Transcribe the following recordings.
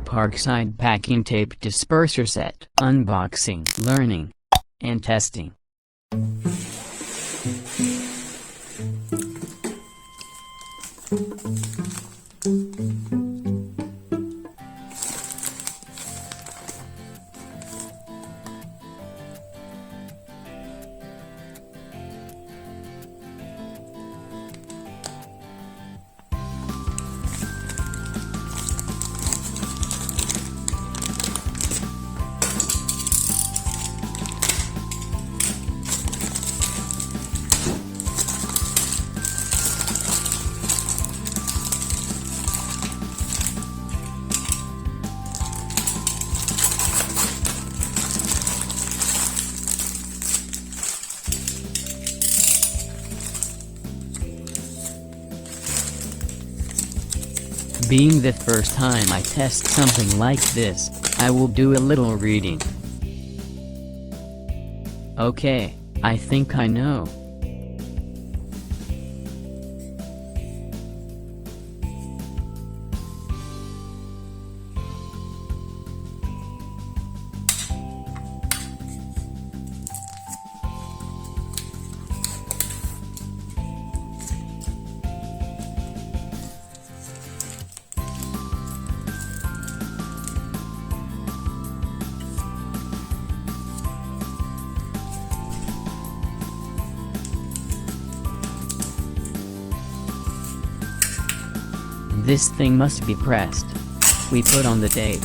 Parkside Packing Tape Disperser Set. Unboxing, learning, and testing. Being the first time I test something like this, I will do a little reading. Okay, I think I know. This thing must be pressed. We put on the tape.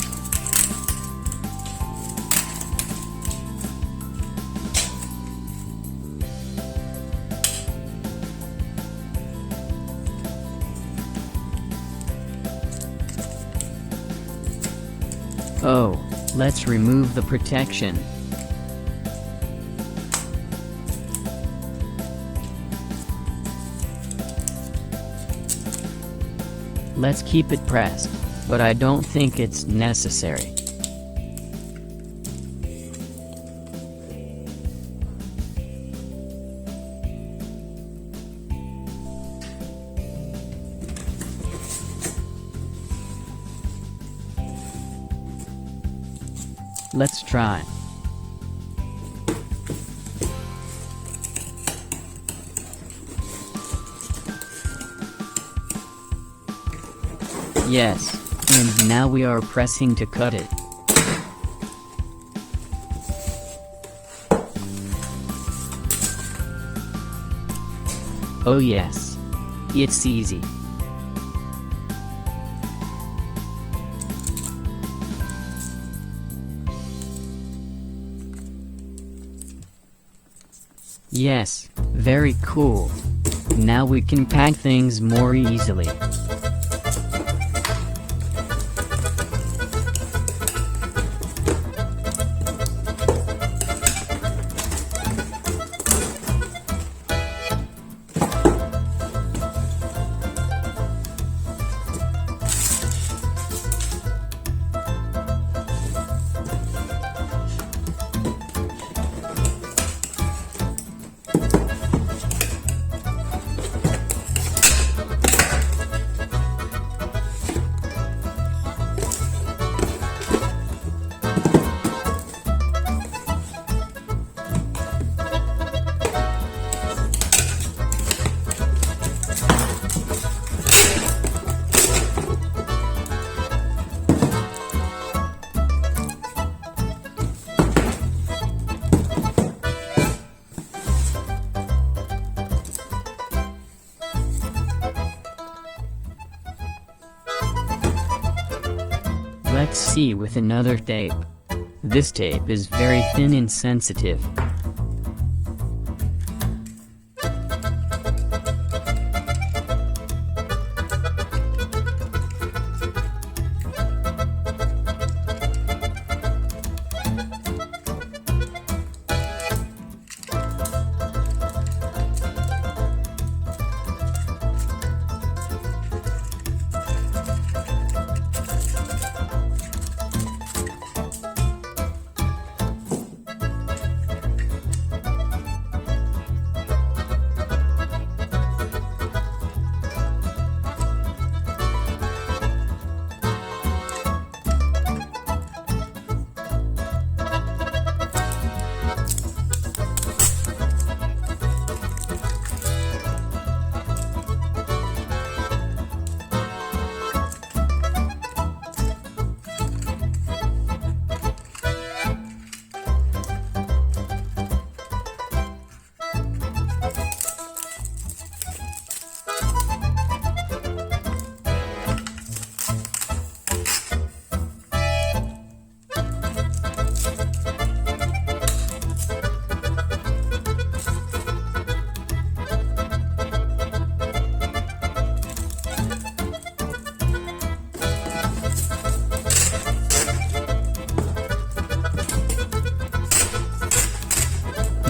Oh, let's remove the protection. Let's keep it pressed, but I don't think it's necessary. Let's try. Yes, and now we are pressing to cut it. Oh yes, it's easy. Yes, very cool. Now we can pack things more easily. Let's see with another tape. This tape is very thin and sensitive.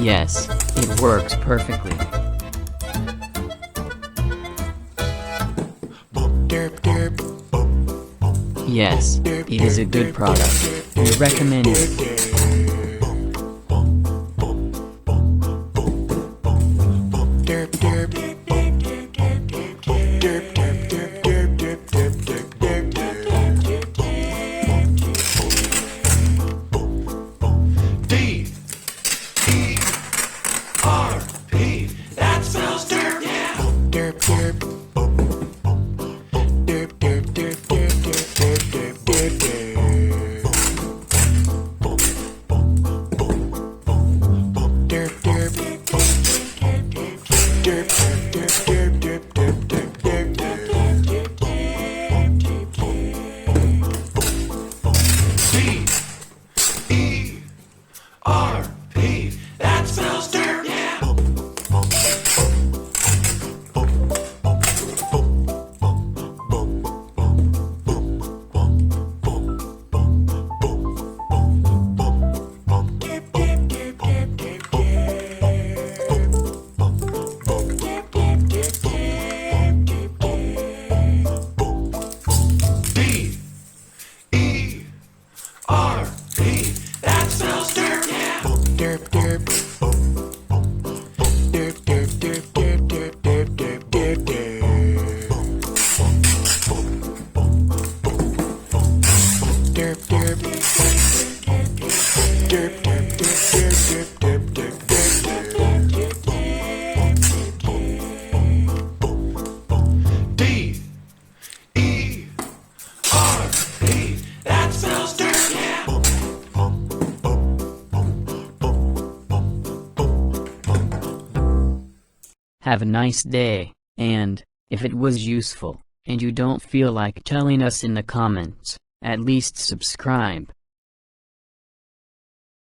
Yes, it works perfectly. Yes, it is a good product. We recommend it. D-E-R-P, that spells derp, yeah. Derp, derp. Derp, derp, derp, derp, derp, derp, derp, derp. Derp, derp. Derp, derp, derp, derp, derp, derp, derp, D-E-R-P, that spells derp, yeah. D-E-R-P, that spells derp, yeah. Derp, derp. Derp, derp, derp, derp, derp, derp, derp, derp, derp. Derp, derp. Derp, derp, derp, derp, derp, derp, derp. D-E-R-P, that spells derp, yeah. Have a nice day, and, if it was useful, and you don't feel like telling us in the comments, at least subscribe.